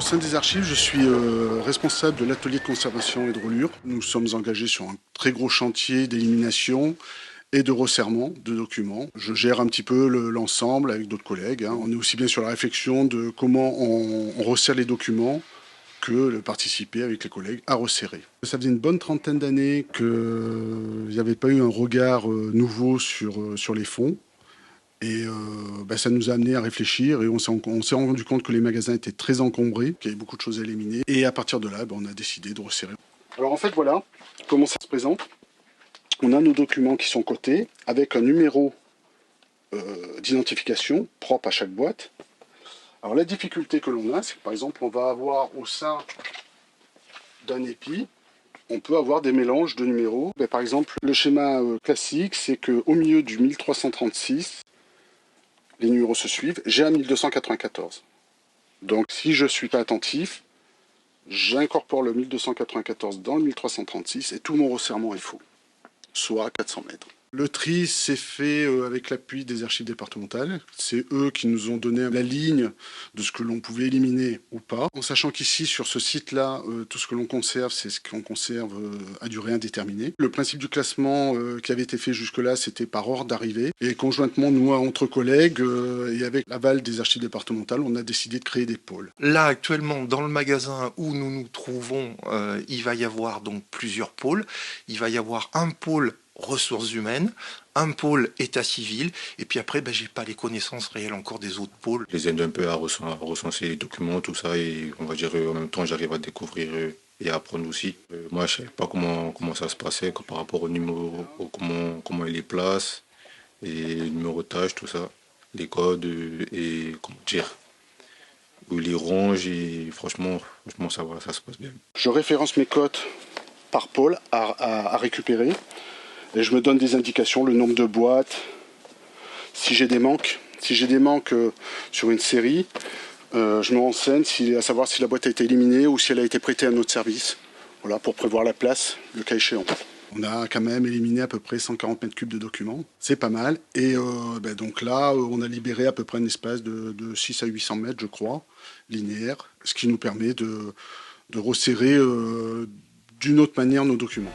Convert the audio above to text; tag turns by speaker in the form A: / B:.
A: sein des archives, je suis responsable de l'atelier de conservation et de relure. Nous sommes engagés sur un très gros chantier d'élimination et de resserrement de documents. Je gère un petit peu l'ensemble avec d'autres collègues. On est aussi bien sur la réflexion de comment on resserre les documents que de participer avec les collègues à resserrer. Ça faisait une bonne trentaine d'années qu'il n'y avait pas eu un regard nouveau sur les fonds. Et ça nous a amené à réfléchir et on s'est rendu compte que les magasins étaient très encombrés, qu'il y avait beaucoup de choses à éliminer. Et à partir de là, on a décidé de resserrer. Alors en fait, voilà comment ça se présente. On a nos documents qui sont cotés avec un numéro d'identification propre à chaque boîte. Alors la difficulté que l'on a, c'est que par exemple, on va avoir au sein d'un épi, on peut avoir des mélanges de numéros. Par exemple, le schéma classique, c'est qu'au milieu du 1336, les numéros se suivent, j'ai un 1294. Donc si je ne suis pas attentif, j'incorpore le 1294 dans le 1336 et tout mon resserrement est faux, soit 400 mètres. Le tri s'est fait avec l'appui des archives départementales. C'est eux qui nous ont donné la ligne de ce que l'on pouvait éliminer ou pas. En sachant qu'ici, sur ce site-là, tout ce que l'on conserve, c'est ce qu'on conserve à durée indéterminée. Le principe du classement qui avait été fait jusque-là, c'était par ordre d'arrivée. Et conjointement, nous, entre collègues, et avec l'aval des archives départementales, on a décidé de créer des pôles.
B: Là, actuellement, dans le magasin où nous nous trouvons, il va y avoir donc plusieurs pôles. Il va y avoir un pôle ressources humaines, un pôle état civil, et puis après, j'ai pas les connaissances réelles encore des autres pôles.
C: Je les aide un peu à recenser les documents, tout ça, et on va dire en même temps, j'arrive à découvrir et à apprendre aussi. Moi, je savais pas comment ça se passait par rapport au numéro, comment ils les placent, et le numérotage, tout ça, les codes, et comment dire, où ils les rangent, et franchement ça va, ça se passe bien.
A: Je référence mes codes par pôle à récupérer. Et je me donne des indications, le nombre de boîtes, si j'ai des manques. Si j'ai des manques sur une série, je me renseigne à savoir si la boîte a été éliminée ou si elle a été prêtée à un autre service. Voilà, pour prévoir la place, le cas échéant. On a quand même éliminé à peu près 140 mètres cubes de documents. C'est pas mal. Et donc là, on a libéré à peu près un espace de 6 à 800 mètres, je crois, linéaire, ce qui nous permet de resserrer d'une autre manière nos documents.